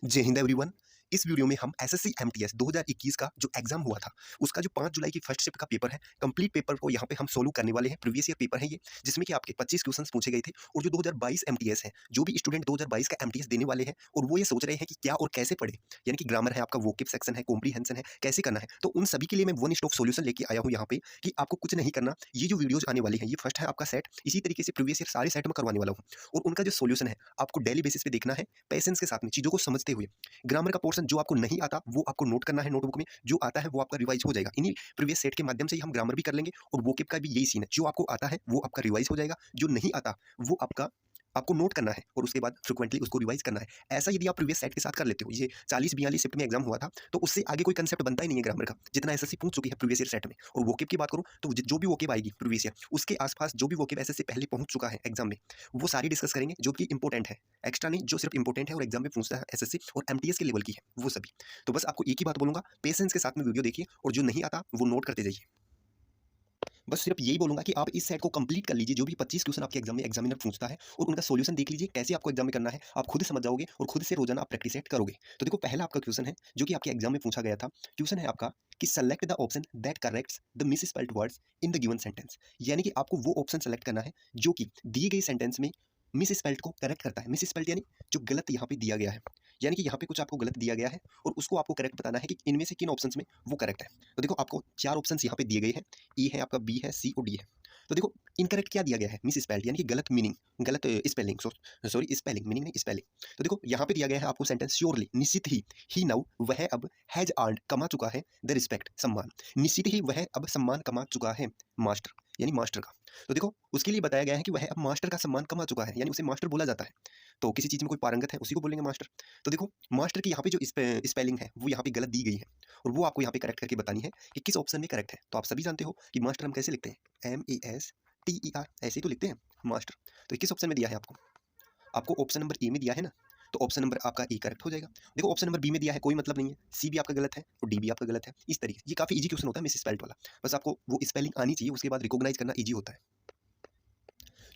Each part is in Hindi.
जय हिंद एवरीवन। इस वीडियो में हम एसएससी एमटीएस 2021 का जो एग्जाम हुआ था उसका जो 5 जुलाई की फर्स्ट शिफ्ट का पेपर है, कंप्लीट पेपर को यहाँ पे हम सोल्व करने वाले हैं। प्रीवियस ईयर पेपर है ये, जिसमें कि आपके 25 क्वेश्चंस पूछे गए थे। और जो 2022 एमटीएस है, जो भी स्टूडेंट 2022 का एमटीएस देने वाले हैं और वो ये सोच रहे हैं कि क्या और कैसे पढ़े, यानी कि ग्रामर है, आपका वोकेब सेक्शन है, कॉम्प्रीहेंशन है, कैसे करना है, तो उन सभी के लिए मैं वन स्टॉप सॉल्यूशन लेके आया हूँ यहाँ पे कि आपको कुछ नहीं करना। ये जो वीडियोज आने वाली है, ये फर्स्ट है आपका सेट, इसी तरीके से प्रीवियस ईयर सारे सेट में करवाने वाला हूँ। और उनका जो सॉल्यूशन है आपको डेली बेसिस पे देखना है, पेशेंस के साथ में चीज़ों को समझते हुए। ग्रामर का पोर्शन जो आपको नहीं आता वो आपको नोट करना है नोटबुक में, जो आता है वो आपका रिवाइज हो जाएगा। इन्हीं प्रीवियस सेट के माध्यम से ही हम ग्रामर भी कर लेंगे। और वोकेब का भी यही सीन है, जो आपको आता है वो आपका रिवाइज हो जाएगा, जो नहीं आता वो आपको नोट करना है और उसके बाद फ्रिक्वेंटली उसको रिवाइज करना है। ऐसा यदि आप प्रीवियस सेट के साथ कर लेते हो, ये 40-42 शिफ्ट में एग्जाम हुआ था, तो उससे आगे कोई कंसेप्ट बनता ही नहीं है ग्रामर का, जितना एसएससी पूछ चुकी है प्रीवियस ईयर सेट में। और वोकेब की बात करूं तो जो भी वोकेब आएगी प्रीवियस ईयर, उसके आसपास जो भी वोकेब एसएससी पहले पहुंच चुका है एग्जाम में, वो सारी डिस्कस करेंगे, जो कि इंपॉर्टेंट है, एक्स्ट्रा नहीं, जो सिर्फ इंपॉर्टेंट है और एग्जाम में पूछता है एसएससी और एमटीएस के लेवल की है वो सभी। तो बस आपको एक ही बात बोलूंगा, पेशेंस के साथ में वीडियो देखिए और जो नहीं आता वो नोट करते जाइए। बस सिर्फ यही बोलूंगा कि आप इस सेट को कंप्लीट कर लीजिए। जो भी 25 क्वेश्चन आपके एग्जाम में एग्जामिनर पूछता है और उनका सॉल्यूशन देख लीजिए, कैसे आपको एग्जाम में करना है, आप खुद समझ जाओगे और खुद से रोजाना आप प्रैक्टिस सेट करोगे। तो देखो, पहला आपका क्वेश्चन है जो कि आपके एग्जाम में पूछा गया था। क्वेश्चन है आपका कि select the option that corrects the misspelled words in the given sentence. यानी कि आपको वो ऑप्शन सेलेक्ट करना है जो कि दिए गए सेंटेंस में मिस स्पेल्ड को करेक्ट करता है। मिस स्पेल्ड यानी जो गलत यहाँ पे दिया गया है, यानी कि यहाँ पे कुछ आपको गलत दिया गया है और उसको आपको करेक्ट बताना है कि इनमें से किन ऑप्शंस में वो करेक्ट है। तो देखो, आपको 4 ऑप्शंस यहाँ पे दिए गए हैं, ई है आपका, बी है, सी और डी है। तो देखो, इनकरेक्ट क्या दिया गया है, मिस स्पेल्ड यानी कि गलत मीनिंग, गलत स्पेलिंग, सॉरी स्पेलिंग, मीनिंग नहीं स्पेलिंग। तो देखो, यहाँ पे दिया गया है आपको सेंटेंस श्योरली, निश्चित ही नाउ वह अब हैज अर्न्ड कमा चुका है द रिस्पेक्ट, सम्मान। निश्चित ही वह अब सम्मान कमा चुका है, मास्टर यानी मास्टर का। तो देखो, उसके लिए बताया गया है कि वह अब मास्टर का सम्मान कमा चुका है, यानी उसे मास्टर बोला जाता है। तो किसी चीज़ में कोई पारंगत है उसी को बोलेंगे मास्टर। तो देखो, मास्टर की यहाँ पे जो स्पेलिंग है वो यहाँ पे गलत दी गई है और वो आपको यहाँ पे करेक्ट करके बतानी है कि किस ऑप्शन में करेक्ट है। तो आप सभी जानते हो कि मास्टर हम कैसे लिखते हैं, MASTER, ऐसे ही तो लिखते हैं मास्टर। तो किस ऑप्शन में दिया है आपको? आपको ऑप्शन नंबर ए में दिया है ना, तो ऑप्शन नंबर आपका ए करेक्ट हो जाएगा। देखो, ऑप्शन नंबर बी में दिया है, कोई मतलब नहीं है, सी भी आपका गलत है और डी भी आपका गलत है। इस तरीके ये काफ़ी इजी क्वेश्चन होता है मिस स्पेल्ड वाला, बस आपको वो स्पेलिंग आनी चाहिए, उसके बाद रिकॉग्नाइज करना इजी होता है।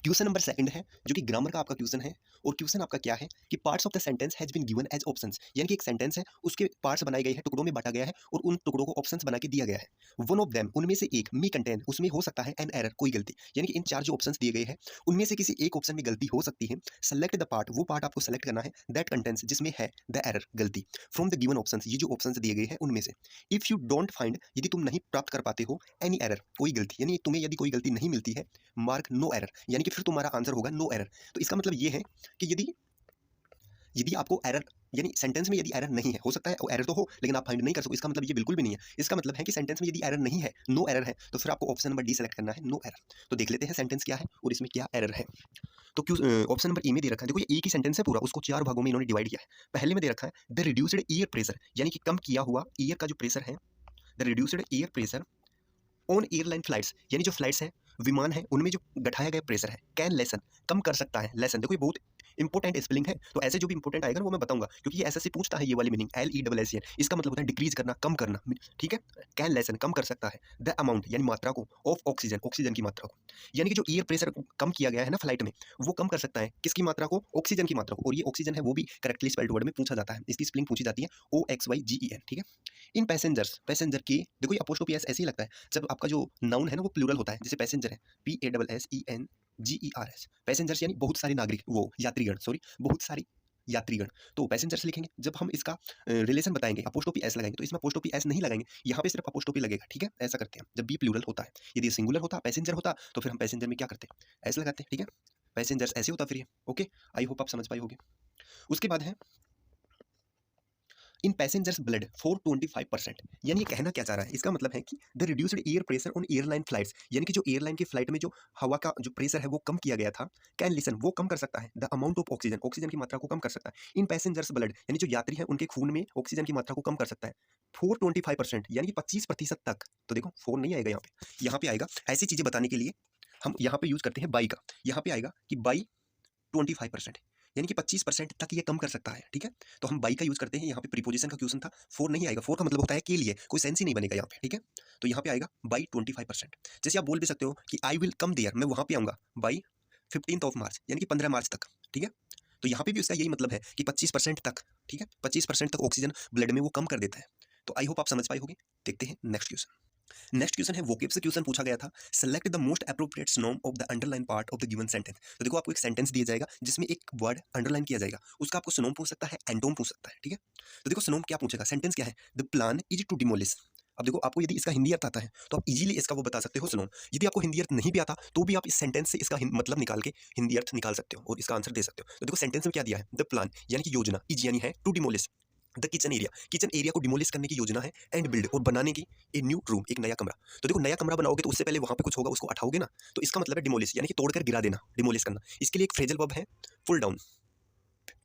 क्वेश्चन नंबर सेकंड है जो कि ग्रामर का आपका क्वेश्चन है। और क्वेश्चन आपका क्या है कि parts of the sentence has been given as options, यानी कि एक सेंटेंस है, उसके पार्ट्स बनाए गए हैं, टुकड़ों में बांटा गया है और उन टुकड़ों को ऑप्शंस बना के दिया गया है। वन ऑफ देम, उनमें से एक, मी कंटेन, उसमें हो सकता है एन एरर, कोई गलती। यानी कि इन 4 जो ऑप्शंस दिए गए हैं उनमें से किसी एक ऑप्शन में गलती हो सकती है। सेलेक्ट द पार्ट, वो पार्ट आपको सेलेक्ट करना है, दैट कंटेंस, जिसमें है द एरर, गलती, फ्रॉम द गिवन ऑप्शंस, ये जो ऑप्शंस दिए गए हैं उनमें से। इफ यू डोंट फाइंड, यदि तुम नहीं प्राप्त कर पाते हो, एनी एरर, कोई गलती, यानी तुम्हें यदि कोई गलती नहीं मिलती है, मार्क नो एरर, यानी कि फिर तुम्हारा आंसर होगा नो एरर। तो इसका मतलब ये है कि यदि यदि आपको एरर, यानी सेंटेंस में यदि एरर नहीं है, हो सकता है एरर तो हो लेकिन आप फाइंड नहीं कर सको, इसका मतलब ये बिल्कुल भी नहीं है। इसका मतलब है कि सेंटेंस में यदि एरर नहीं है, नो एरर है, तो फिर आपको ऑप्शन नंबर डी सेलेक्ट करना है, नो एरर। तो देख लेते हैं सेंटेंस क्या है और इसमें क्या एरर है। तो क्यों ऑप्शन नंबर ए में दे रखा है, देखो ये एक ही सेंटेंस है पूरा, उसको 4 भागों में इन्होंने डिवाइड किया है। पहले में दे रखा है द रिड्यूस्ड एयर प्रेशर, यानी कि कम किया हुआ एयर का जो प्रेशर है, the reduced air pressure on airline flights, यानी जो फ्लाइट्स हैं, विमान है, उनमें जो घटाया गया प्रेशर है, कैन लेसन, कम कर सकता है, लेसन। देखो, ये बहुत इंपॉर्टेंट स्पेलिंग है, तो ऐसे जो भी इंपॉर्टेंट आएगा ना वो मैं बताऊंगा, क्योंकि ये एसएससी पूछता है ये वाली मीनिंग, LESSEN, इसका मतलब होता है डिक्रीज करना, कम करना, ठीक है। कैन लेसन, कम कर सकता है, द अमाउंट यानी मात्रा को, ऑफ ऑक्सीजन, ऑक्सीजन की मात्रा को, यानी कि जो एयर प्रेशर कम किया गया है ना फ्लाइट में, वो कम कर सकता है किसकी मात्रा को, ऑक्सीजन की मात्रा को। और ये ऑक्सीजन है वो भी करेक्टली स्पेल्ड वर्ड में पूछा जाता है, इसकी स्पेलिंग पूछी जाती है OXYGEN, ठीक है। इन पैसेंजर्स, पैसेंजर की, देखो ये अपोस्ट्रोफी एस ऐसे ही लगता है जब आपका जो नाउन है ना वो प्लूरल होता है, जैसे पैसेंजर है, PASSENGERS, पैसेंजर्स यानी बहुत सारे नागरिक, वो यात्रीगण, सॉरी, बहुत सारी यात्रीगण। तो पैसेंजर्स लिखेंगे, जब हम इसका रिलेशन बताएंगे अपोस्ट्रोफी एस लगाएंगे, तो इसमें अपोस्ट्रोफी एस नहीं लगाएंगे, यहाँ पे सिर्फ अपोस्ट्रोफी लगेगा, ठीक है। ऐसा करते हैं जब भी प्लूरल होता है। यदि सिंगुलर होता, पैसेंजर होता, तो फिर हम पैसेंजर में क्या करते हैं, एस लगाते हैं, ठीक है। पैसेंजर्स ऐसे होता फिर ये, ओके। आई होप आप समझ पाए होंगे। उसके बाद है इन पैसेंजर्स ब्लड 425%, यानी ये कहना क्या चाह रहा है, इसका मतलब है कि the reduced air pressure on airline flights, यानी कि जो एयरलाइन की फ्लाइट में जो हवा का जो प्रेशर है वो कम किया गया था, कैन लिसन, वो कम कर सकता है, the amount of oxygen, oxygen की मात्रा को कम कर सकता है, इन पैसेंजर्स ब्लड, यानी जो यात्री है उनके खून में ऑक्सीजन की मात्रा को कम कर सकता है, 425%, यानी कि 25% तक। तो देखो 4 नहीं आएगा यहाँ पे आएगा। ऐसी चीजें बताने के लिए हम यहाँ पे यूज करते हैं बाई का, यहाँ पे आएगा कि बाई 25%, यानी कि 25% तक ये कम कर सकता है, ठीक है। तो हम बाई का यूज करते हैं, यहाँ पे प्रीपोजिशन का क्वेश्चन था, 4 नहीं आएगा, 4 का मतलब होता है के लिए, कोई सेंस ही नहीं बनेगा यहाँ पे, ठीक है। तो यहाँ पे आएगा बाई 25%। जैसे आप बोल भी सकते हो कि आई विल कम देयर, मैं वहाँ पे आऊँगा बाई 15 मार्च, यानी कि 15 मार्च तक, ठीक है। तो यहाँ पे भी उसका यही मतलब है कि 25% तक, ठीक है, 25% तक ऑक्सीजन ब्लड में वो कम कर देता है। तो आई होप आप समझ पाए होगे। देखते हैं नेक्स्ट क्वेश्चन। नेक्स्ट क्वेश्चन है वोकेब से क्वेश्चन पूछा गया था, select the most appropriate synonym of the underline part of the given sentence. तो देखो आपको एक सेंटेंस दिया जाएगा जिसमें एक वर्ड अंडरलाइन किया जाएगा, उसका आपको सिनोनिम पूछ सकता है, एंटोनिम पूछ सकता है, ठीक है। तो देखो सिनोनिम क्या पूछेगा, सेंटेंस क्या है, the plan is to demolish. अब देखो आपको यदि इसका हिंदी अर्थ आता है तो आप इजीली इसका वो बता सकते हो सिनोनिम। यदि आपको हिंदी अर्थ नहीं भी आता तो भी आप इस सेंटेंस से इसका मतलब निकाल के हिंदी अर्थ निकाल सकते हो और इसका आंसर दे सकते हो। तो देखो सेंटेंस में क्या दिया है, द प्लान यानी कि योजना, इज यानी है, to demolish the kitchen area, kitchen area को डिमोलिश करने की योजना है, एंड बिल्ड और बनाने की ए न्यू रूम, एक नया कमरा। तो देखो नया कमरा बनाओगे तो उससे पहले वहां पे कुछ होगा, उसको हटाओगे ना, तो इसका मतलब है डिमोलिश यानी कि तोड़कर गिरा देना, डिमोलिश करना। इसके लिए एक फ्रेजल वर्ब है पुल डाउन,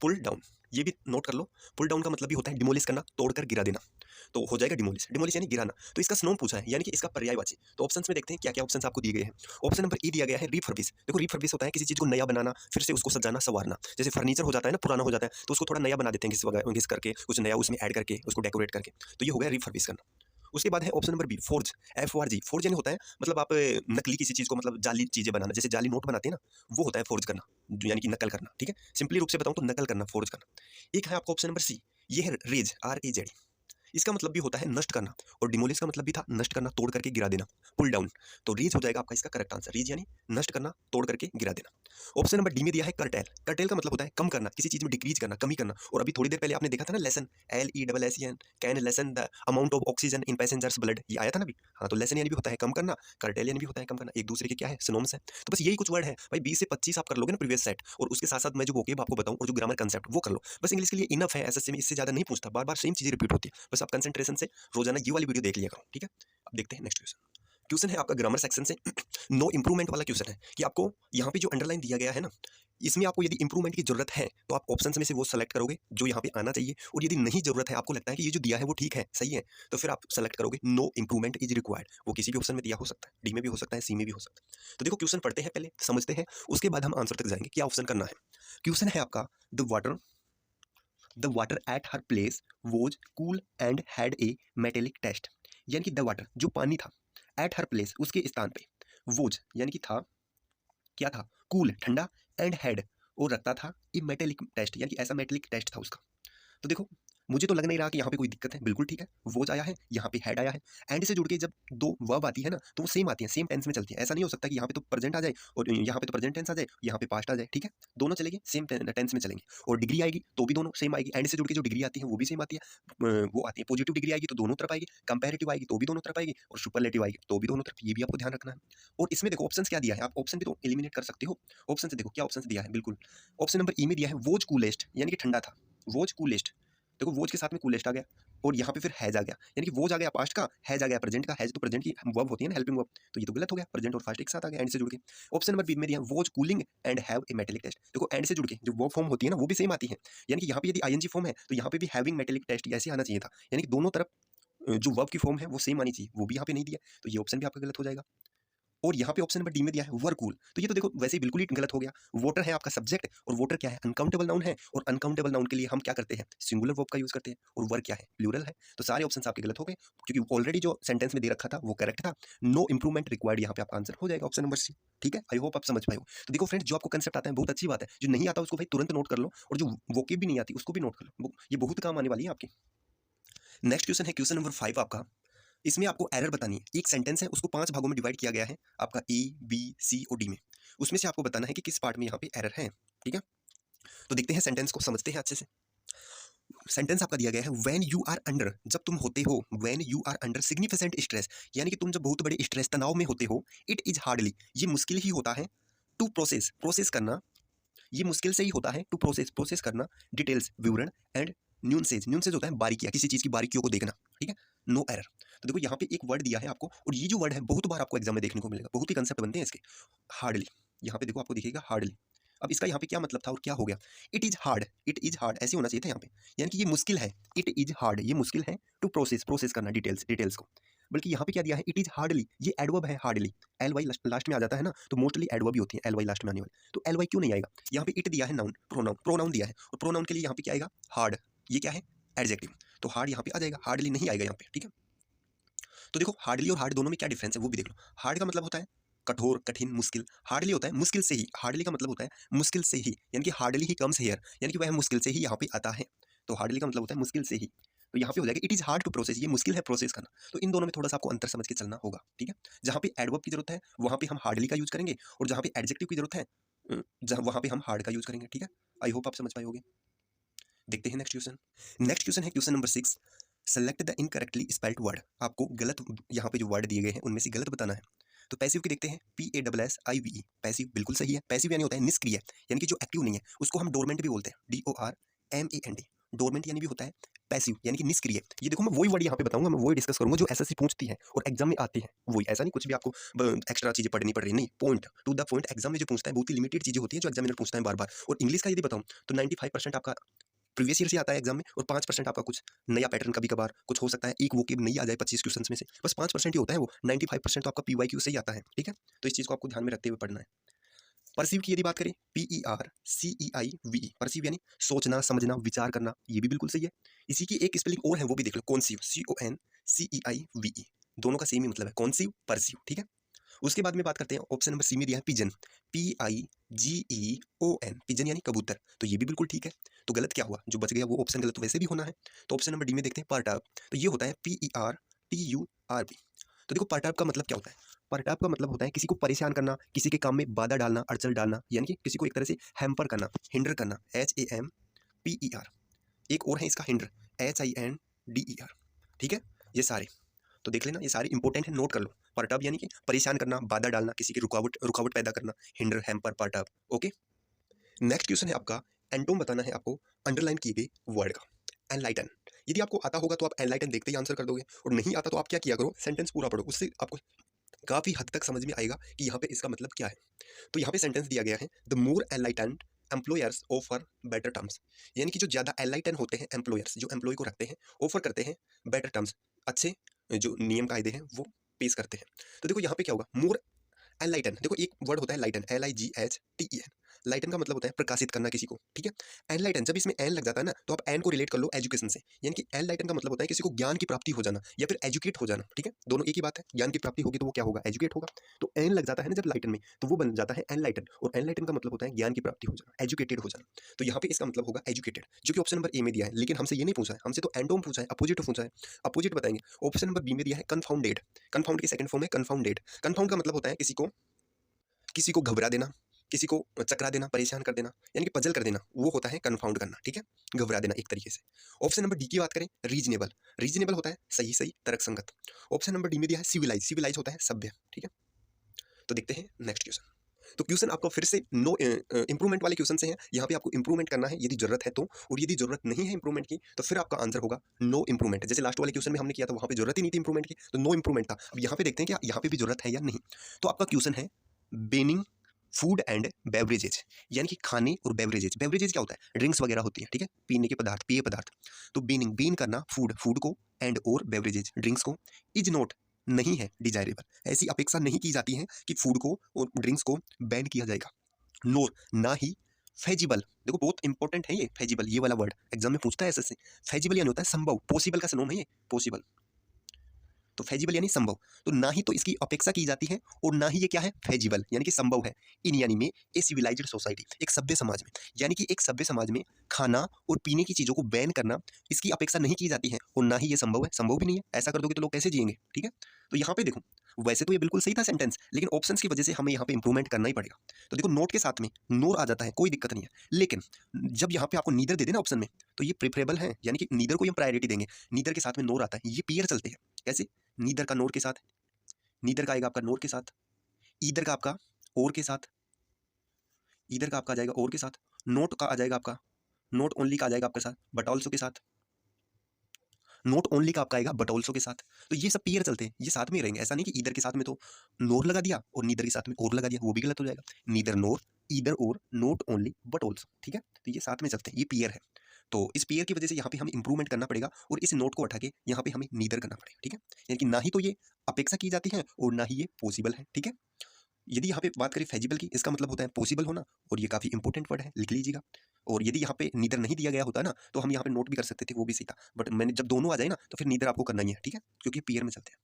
पुल डाउन, ये भी नोट कर लो। पुल डाउन का मतलब भी होता है डिमोलिश करना, तोड़कर गिरा देना, तो हो जाएगा डिमोलिश, डिमोलिश यानी गिराना। तो इसका सिनोनिम पूछा है यानी कि इसका पर्यायवाची। तो ऑप्शंस में देखते हैं क्या क्या ऑप्शंस आपको दिए गए हैं। ऑप्शन नंबर ए दिया गया है रिफर्बिश। देखो रिफर्बिश होता है किसी चीज को नया बनाना, फिर से उसको सजाना संवारना। जैसे फर्नीचर हो जाता है ना, पुराना हो जाता है तो उसको थोड़ा नया बना देते हैं, घिस करके कुछ नया उसमें ऐड करके उसको डेकोरेट करके, तो ये हो गया रिफर्बिश करना। उसके बाद है option number B forge, FORG। Forge यानी होता है मतलब आप नकली किसी चीज को, मतलब जाली चीजें बनाना, जैसे जाली नोट बनाते हैं ना, वो होता है फोर्ज करना, यानी कि नकल करना, ठीक है। सिंपली रूप से बताऊं तो नकल करना, फोर्ज करना। एक है आपका ऑप्शन नंबर सी, ये है रेज, RAZ। इसका मतलब भी होता है नष्ट करना, और डिमोलिश का मतलब भी था नष्ट करना, तोड़ करके गिरा देना, पुल डाउन। तो रीज हो जाएगा आपका इसका करेक्ट आंसर, रीज यानी नष्ट करना, तोड़ करके गिरा देना। ऑप्शन नंबर डी में दिया है करटेल। करटेल का मतलब होता है कम करना, किसी चीज में डिक्रीज करना, कमी करना। और अभी थोड़ी देर पहले आपने देखा था ना lesson, LESSEN, can lesson the amount of oxygen in passengers blood, ये आया था ना अभी। हाँ, तो लेसन यानी भी होता है कम करना, करटेल यानी भी होता है कम करना, एक दूसरे के क्या है, सिनोनिम्स है। तो बस यही कुछ वर्ड है भाई, 20 से 25 आप कर लोगे ना प्रीवियस सेट, और उसके साथ साथ मैं जो वोकेब आपको बताऊं और जो ग्रामर कंसेप्ट वो कर लो, बस इंग्लिश के लिए इनफ है। एसएससी में इससे ज्यादा नहीं पूछता, बार बार सेम चीजें रिपीट होती है, बस आप कंसंट्रेशन से रोजाना ये वाली वीडियो देख लिया करो, ठीक है। अब देखते हैं नेक्स्ट क्वेश्चन। क्वेश्चन है आपका ग्रामर सेक्शन से नो इंप्रूवमेंट वाला क्वेश्चन है कि आपको यहाँ पे जो अंडरलाइन दिया गया है ना, इसमें आपको यदि इंप्रूवमेंट की जरूरत है तो आप ऑप्शन में से वो सेलेक्ट करोगे जो यहाँ पे आना चाहिए, और यदि नहीं जरूरत है, आपको लगता है कि ये जो दिया है वो ठीक है, सही है, तो फिर आप सेलेक्ट करोगे नो इंप्रूवमेंट इज रिक्वायर्ड। वो किसी भी ऑप्शन में दिया हो सकता है, डी में भी हो सकता है, सी में भी हो सकता है। तो देखो क्वेश्चन पढ़ते हैं, पहले समझते हैं, उसके बाद हम आंसर तक जाएंगे क्या ऑप्शन करना है। क्वेश्चन है आपका the water at her place was cool and had a metallic test. यानी कि द वाटर जो पानी था, एट हर प्लेस उसके स्थान पे, वोज यानी कि था, क्या था, कूल ठंडा, एंड हैड और रखता था ए मेटेलिक टेस्ट, यानी कि ऐसा मेटेलिक टेस्ट था उसका। तो देखो मुझे तो लग नहीं रहा कि यहाँ पे कोई दिक्कत है, बिल्कुल ठीक है। वोज आया है, यहाँ पे हैड आया है, एंड से जुड़ के जब दो वर्ब आती है ना तो वो सेम आती है, सेम टेंस में चलती है। ऐसा नहीं हो सकता कि यहाँ पे तो प्रेजेंट आ जाए और यहाँ पे तो प्रेजेंट टेंस आ जाए, यहाँ पे पास्ट आ जाए, ठीक है। दोनों चलेंगे, सेम टेंस में चलेंगे। और डिग्री आएगी तो भी दोनों सेम आएगी, एंड से जुड़ के जो डिग्री आती है वो भी सेम आती है, वो आती है पॉजिटिव डिग्री आएगी तो दोनों तरफ आएगी, कंपेरेटिव आएगी तो भी दोनों तरफ आएगी, और सुपरलेटिव आएगी तो भी दोनों तरफ, ये भी आपको ध्यान रखना है। और इसमें देखो ऑप्शन क्या दिया है, आप ऑप्शन भी तो एलिमिनेट कर सकते हो। ऑप्शन से देखो क्या ऑप्शन दिया है, बिल्कुल ऑप्शन नंबर ई में दिया है वोज कूलेस्ट, यानी कि ठंडा था, वोज कूलेस्ट। देखो वोज के साथ में कूलेस्ट आ गया, और यहाँ पे फिर हैज आ गया, यानी कि वोज आ गया पास्ट का, हैज आ गया प्रेजेंट का। हैज तो प्रेजेंट की वर्ब होती है ना, हेल्पिंग वर्ब, तो ये तो गलत हो गया, प्रेजेंट और पास्ट एक साथ आ गया एंड से जुड़ के। ऑप्शन नंबर बी में दिया was cooling and have a metallic taste. देखो एंड से जुड़ के जो वर्ब फॉर्म होती है ना वो भी सेम आती है, यानी कि यहाँ पे यदि आईएनजी फॉर्म है तो यहाँ पे भी हैविंग मेटेलिक टेस्ट ऐसे आना चाहिए था, यानी कि दोनों तरफ जो वर्ब की फॉर्म है वो सेम आनी चाहिए, वो भी यहाँ पे नहीं दिया, तो ये ऑप्शन भी आपका गलत हो जाएगा। और यहाँ पे ऑप्शन नंबर डी में दिया है वरकूल, तो ये तो देखो वैसे ही बिल्कुल ही गलत हो गया। वोटर है आपका सब्जेक्ट, और वोटर क्या है, अनकाउंटेबल नाउन है, और अनकाउंटेबल नाउन के लिए हम क्या करते हैं, सिंगुलर वर्ब का यूज करते हैं, और वर्क क्या है, प्लूरल है। तो सारे ऑप्शन आपके गलत हो गए, क्योंकि ऑलरेडी जो सेंटेंस में दे रखा था वो करेक्ट था। नो इंप्रूवमेंट रिक्वायर्ड, यहाँ पे आपका आंसर हो जाएगा ऑप्शन नंबर सी, ठीक है। आई होप आप समझ पाए हो। तो देखो फ्रेंड्स, जो आपको कंसेप्ट आता है बहुत अच्छी बात है, जो नहीं आता उसको भाई तुरंत नोट कर लो, और जो वोकेब भी नहीं आती उसको भी नोट कर लो, ये बहुत काम आने वाली है आपकी। नेक्स्ट क्वेश्चन है क्वेश्चन नंबर 5 आपका। इसमें आपको एरर बतानी है। एक सेंटेंस है, उसको 5 भागों में डिवाइड किया गया है आपका ए, बी, सी और डी में। उसमें से आपको बताना है कि किस पार्ट में यहाँ पे एरर है, ठीक है। तो देखते हैं सेंटेंस को, समझते हैं अच्छे से। सेंटेंस आपका दिया गया है व्हेन यू आर अंडर, जब तुम होते हो, when you are under significant stress, यानी कि तुम जब बहुत बड़े स्ट्रेस तनाव में होते हो, इट इज हार्डली, ये मुश्किल ही होता है, टू प्रोसेस, प्रोसेस करना, ये मुश्किल से ही होता है, टू प्रोसेस, प्रोसेस करना, डिटेल्स, विवरण, एंड न्यूनसेज, न्यूनसेज होता है बारीकियां, किसी चीज की बारीकियों को देखना, ठीक है। No error. तो देखो यहाँ पे एक वर्ड दिया है आपको, और ये जो वर्ड है बहुत बार आपको एग्जाम में देखने को मिलेगा, बहुत ही कंसेप्ट बनते हैं इसके। हार्डली, यहाँ पे देखो आपको दिखेगा हार्डली। अब इसका यहाँ पे क्या मतलब था और क्या हो गया, it is hard, it is hard ऐसे होना चाहिए था यहाँ पे, यानी कि ये मुश्किल है, इट इज हार्ड, ये मुश्किल है, टू प्रोसेस, प्रोसेस करना, डिटेल्स, डिटेल्स को। बल्कि यहाँ पे क्या दिया है, इट इज हार्डली, ये एडवर्ब है, हार्डली, एल वाई लास्ट में आ जाता है ना, तो मोस्टली एडवर्ब ही होती है एल वाई लास्ट में आने वाली, तो एल वाई क्यों नहीं आएगा। यहाँ पे इट दिया है नाउन, प्रोनाउन, प्रोनाउन दिया है, और प्रोनाउन के लिए यहाँ पे क्या आएगा, हार्ड, ये क्या है, एडजेक्टिव, तो हार्ड यहाँ पे आ जाएगा, हार्डली नहीं आएगा यहाँ पे, ठीक है। तो देखो हार्डली और हार्ड दोनों में क्या डिफरेंस है वो भी देख लो। हार्ड का मतलब होता है कठोर, कठिन, मुश्किल। हार्डली होता है मुश्किल से ही, हार्डली का मतलब होता है मुश्किल से ही, यानी कि हार्डली ही कम्स हियर, यानी कि वह मुश्किल से ही यहाँ पे आता है। तो हार्डली का मतलब होता है मुश्किल से ही, तो यहाँ पे हो जाएगा it is hard to process, ये मुश्किल है प्रोसेस करना। तो इन दोनों में थोड़ा सा आपको अंतर समझ के चलना होगा, ठीक है। जहाँ पे एडवर्ब की जरूरत है वहाँ पे हम हार्डली का यूज करेंगे, और जहाँ पे एडजेक्टिव की जरूरत है जहाँ वहाँ पे हम हार्ड का यूज करेंगे, ठीक है। आई होप आप समझ पाए होगे। देखते हैं नेक्स्ट क्वेश्चन। नेक्स्ट क्वेश्चन है question number 6। Select the incorrectly spelled word. आपको गलत यहाँ पे जो वर्ड दिए गए हैं उनमें से गलत बताना है। तो पैसिव की देखते हैं, PASSIVE। पैसिव बिल्कुल सही है। पैसिव यानी होता है निष्क्रिय, यानी कि जो एक्टिव नहीं है उसको हम डोरमेंट भी बोलते हैं, DORMANT। डोरमेंट यानी भी होता है पैसिव, यानी कि निष्क्रिय। ये देखो मैं वही वर्ड यहाँ पे बताऊंगा, मैं वही डिस्कस करूंगा जो एसएससी पूछती है और एग्जाम में आती है वही। ऐसा नहीं कुछ भी आपको एक्स्ट्रा चीजें पढ़नी पड़ रही, नहीं, point two the point exam में जो पूछता है बहुत ही लिमिटेड चीजें होती है जो एग्जामिनर पूछता है बार बार। और इंग्लिश का यदि बताऊं तो 95% आपका प्रीवियस ईयर से आता है एग्जाम में, और 5% आपका कुछ नया पैटर्न कभी कभार कुछ हो सकता है, एक वोकेब नहीं आ जाए 25 क्वेश्चन में से, बस 5% ही होता है वो। 95% तो आपका PYQ से ही आता है, ठीक है। तो इस चीज को आपको ध्यान में रखते हुए पढ़ना है। परसीव की यदि बात करें, PERCEIVE, परसीव यानी सोचना, समझना, विचार करना, ये भी बिल्कुल सही है। इसी की एक स्पेलिंग और है वो भी देख लो, कॉन्सीव, CONCEIVE। दोनों का सेम ही मतलब है, कॉन्सीव, परसीव, ठीक है। उसके बाद में बात करते हैं, ऑप्शन नंबर सी में दिया है पिजन, PIGEON, पिजन यानी कबूतर। तो ये भी बिल्कुल ठीक है। तो गलत क्या हुआ, जो बच गया वो ऑप्शन गलत तो वैसे भी होना है। तो ऑप्शन नंबर डी में देखते हैं परटर्ब। तो ये होता है PERTURB। तो देखो परटर्ब का मतलब क्या होता है, परटर्ब का मतलब होता है किसी को परेशान करना, किसी के काम में बाधा डालना, अड़चन डालना, यानी कि किसी को एक तरह से हैम्पर करना, हिंडर करना, HAMPER। एक और है इसका हिंडर, HINDER, ठीक है। ये सारे तो देख लेना, ये सारे इंपॉर्टेंट है, नोट कर लो। परटर्ब यानी कि परेशान करना, बाधा डालना, किसी की रुकावट रुकावट पैदा करना, hinder, hamper, perturb, okay. Next question है आपका, एंटोम बताना है आपको अंडरलाइन किए गए वर्ड का। एनलाइटन, यदि आपको आता होगा तो आप एनलाइटन देखते ही आंसर कर दोगे, और नहीं आता तो आप क्या किया करो, सेंटेंस पूरा पढ़ो, उससे आपको काफी हद तक समझ में आएगा कि यहाँ पे इसका मतलब क्या है। तो यहाँ पे सेंटेंस दिया गया है, the more enlightened employers offer better terms, यानी कि जो ज्यादा एनलाइटन होते हैं एम्प्लॉयर्स, जो एम्प्लॉय को रखते हैं, ऑफर करते हैं बेटर टर्म्स, अच्छे जो नियम कायदे हैं वो पेश करते हैं। तो देखो यहाँ पे क्या होगा, मोर एनलाइटन, देखो एक वर्ड होता है लाइटन, LIGHTEN। लाइटन का मतलब होता है प्रकाशित करना किसी को, ठीक है। एनलाइटन, जब इसमें एन लग जाता है ना तो आप एन को रिलेट कर लो एजुकेशन से, यानी कि एनलाइटन का मतलब होता है किसी को ज्ञान की प्राप्ति हो जाना या फिर एजुकेट हो जाना, ठीक है। दोनों एक ही बात है, ज्ञान की प्राप्ति होगी तो वो क्या होगा, एजुकेट होगा। तो एन लग जाता है ना जब लाइटन में, तो वो बन जाता है एनलाइटन, और एनलाइटन का मतलब होता है ज्ञान की प्राप्ति हो जाना, एजुकेटेड हो जाना। तो यहाँ पे इसका मतलब होगा एजुकेटेड, जो कि ऑप्शन नंबर ए में दिया है। लेकिन हमसे ये नहीं पूछा है, हमसे तो एंडोम पूछा है, अपोजिट पूछा है, अपोजिट बताएंगे। ऑप्शन नंबर बी में दिया है कन्फाउंडेड। कन्फाउंड की सेकंड फॉर्म है कन्फाउंडेड। कन्फाउंड का मतलब होता है किसी को घबरा देना, किसी को चकरा देना, परेशान कर देना, यानी कि पजल कर देना, वो होता है कन्फाउंड करना, ठीक है, घबरा देना एक तरीके से। ऑप्शन नंबर डी की बात करें, रीजनेबल। रीजनेबल होता है सही सही, तर्कसंगत। ऑप्शन नंबर डी में दिया है सिविलाइज। सिविलाइज होता है सभ्य, ठीक है। तो देखते हैं नेक्स्ट क्वेश्चन। तो क्वेश्चन आपको फिर से नो इंप्रूवमेंट वाले क्वेश्चन से है, यहाँ पे आपको इंप्रूवमेंट करना है यदि जरूरत है तो, और यदि जरूरत नहीं है इंप्रूवमेंट की तो फिर आपका आंसर होगा नो इंप्रूवमेंट। जैसे लास्ट वाले क्वेश्चन में हमने किया था, वहाँ पे जरूरत ही नहीं थी इंप्रूवमेंट की, तो नो इंप्रूवमेंट था। अब यहाँ पे देखते हैं कि यहाँ पे भी जरूरत है या नहीं। तो आपका क्वेश्चन है बेनिंग फूड एंड बेवरेजेज, यानी कि खाने और बेवरेजेज। बेवरेजेज क्या होता है, ड्रिंक्स वगैरह होती है, ठीक है, पीने के पदार्थ, पेय पदार्थ। तो बीनिंग, बीन करना फूड, फूड को, एंड और बेवरेजेज, ड्रिंक्स को, इज नॉट नहीं है डिजायरेबल, ऐसी अपेक्षा नहीं की जाती है कि फूड को और ड्रिंक्स को बैन किया जाएगा। नोर, ना ही, फेजिबल, देखो बहुत इंपॉर्टेंट है ये फेजिबल, ये वाला वर्ड एग्जाम में पूछता है ऐसे से। फेजिबल यानी होता है संभव, पॉसिबल का सिनोनिम है ये, पॉसिबल। तो फेजिबल यानी संभव, तो ना ही तो इसकी अपेक्षा की जाती है, और ना ही ये क्या है, फेजिबल यानी कि संभव है। इन यानी में ए सिविलाइज्ड सोसाइटी, एक सभ्य समाज में, यानी कि एक सभ्य समाज में खाना और पीने की चीज़ों को बैन करना, इसकी अपेक्षा नहीं की जाती है, और ना ही ये संभव है, संभव भी नहीं है। ऐसा कर दोगे तो लोग कैसे जिएंगे, ठीक है। तो यहाँ पे देखो, वैसे तो ये बिल्कुल सही था सेंटेंस, लेकिन ऑप्शंस की वजह से हमें यहाँ पे इंप्रूवमेंट करना ही पड़ेगा। तो देखो नोट के साथ में नोर आ जाता है, कोई दिक्कत नहीं है, लेकिन जब यहाँ पे आपको नीदर दे देना ऑप्शन में, तो ये प्रेफरेबल है, यानी कि नीदर को हम प्रायोरिटी देंगे। नीदर के साथ में नोर आता है, ये पेयर चलते हैं, कैसे, नीदर का नोर के साथ, नीदर का आएगा आपका नोर के साथ, ईदर का आपका और के साथ, ईदर का आपका आ जाएगा और के साथ, नोट का आ जाएगा आपका, नोट ओनली का आ जाएगा आपके साथ, बट ऑल्सो के साथ, नोट ओनली का आपका आएगा बट ऑल्सो के साथ। तो ये सब पेयर चलते हैं, ये साथ में ही रहेंगे। ऐसा नहीं कि ईदर के साथ में तो नोर लगा दिया और नीदर के साथ में और लगा दिया, वो भी गलत हो जाएगा। नीदर नोर, ईदर और, नोट ओनली बट ऑल्सो, ठीक है। तो ये साथ में चलते हैं, ये पेयर है। तो इस पेयर की वजह से यहाँ पे हमें इंप्रूवमेंट करना पड़ेगा, और इस नोट को उठा के यहाँ पे हमें नीदर करना पड़ेगा, ठीक है। यानी कि ना ही तो ये अपेक्षा की जाती है और ना ही ये पॉसिबल है, ठीक है। यदि यहाँ पे बात करें फेजिबल की, इसका मतलब होता है पॉसिबल होना, और ये काफी इंपॉर्टेंट वर्ड है, लिख लीजिएगा। और यदि यहाँ पे नीदर नहीं दिया गया होता ना तो हम यहाँ पे नोट भी कर सकते थे, वो भी सही था, बट मैंने जब दोनों आ जाए ना तो फिर नीदर आपको करना ही है, ठीक है, क्योंकि पेयर में चलते हैं।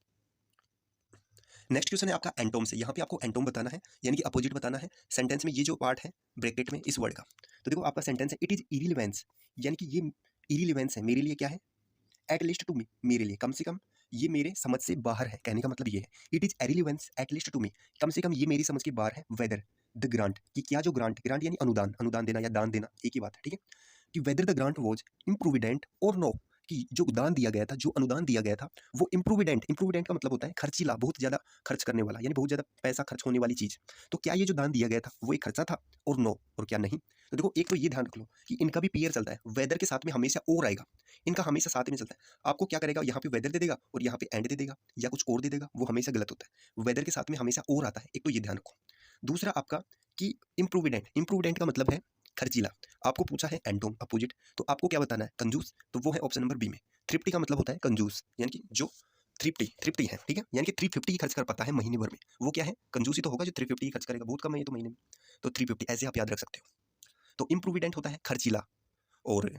नेक्स्ट क्वेश्चन है आपका एंटोम से। यहाँ पे आपको एंटोम बताना है, यानी कि अपोजिट बताना है सेंटेंस में। ये जो पार्ट है ब्रैकेट में इस वर्ड का, तो देखो आपका सेंटेंस है इट इज इरिलेवेंस, यानी कि ये इरिलेवेंस है मेरे लिए। क्या है? एट लीस्ट टू मी, मेरे लिए कम से कम ये मेरे समझ से बाहर है। कहने का मतलब ये है it is irrelevance at least to me, कम से कम ये मेरी समझ के बाहर है। वेदर द ग्रांट, कि क्या जो ग्रांट, ग्रांट यानी अनुदान, अनुदान देना या दान देना एक ही बात है, ठीक है। कि वेदर द ग्रांट वाज इम्प्रूविडेंट और नो, कि जो दान दिया गया था, जो अनुदान दिया गया था, वो इम्प्रूविडेंट, इम्प्रूविडेंट का मतलब होता है खर्चीला, बहुत ज़्यादा खर्च करने वाला, यानी बहुत ज़्यादा पैसा खर्च होने वाली चीज़। तो क्या ये जो दान दिया गया था वो एक खर्चा था? और नो, और क्या नहीं? तो देखो एक तो ये ध्यान रख लो कि इनका भी पेयर चलता है, वेदर के साथ में हमेशा और आएगा, इनका हमेशा साथ में चलता है। आपको क्या करेगा, यहाँ पे वेदर दे देगा और यहाँ पे एंड दे देगा या कुछ और दे देगा, वो हमेशा गलत होता है। वेदर के साथ में हमेशा और आता है, एक तो ये ध्यान रखो। दूसरा आपका कि इम्प्रूविडेंट, इम्प्रूविडेंट का मतलब है खर्चीला। आपको पूछा है एंटोम अपोजिट, तो आपको क्या बताना है? कंजूस, तो वो है ऑप्शन नंबर बी में। थ्रिफ्टी का मतलब होता है कंजूस, यानी कि जो थ्रिफ्टी, थ्रिफ्टी है, ठीक है, यानी कि 350 ही खर्च कर पाता है महीने भर में, वो क्या है? कंजूस ही तो होगा जो 350 ही खर्च करेगा, बहुत कम है ये तो महीने में। तो 350 ऐसे आप याद रख सकते हो। तो इम्प्रूविडेंट होता है खर्चीला और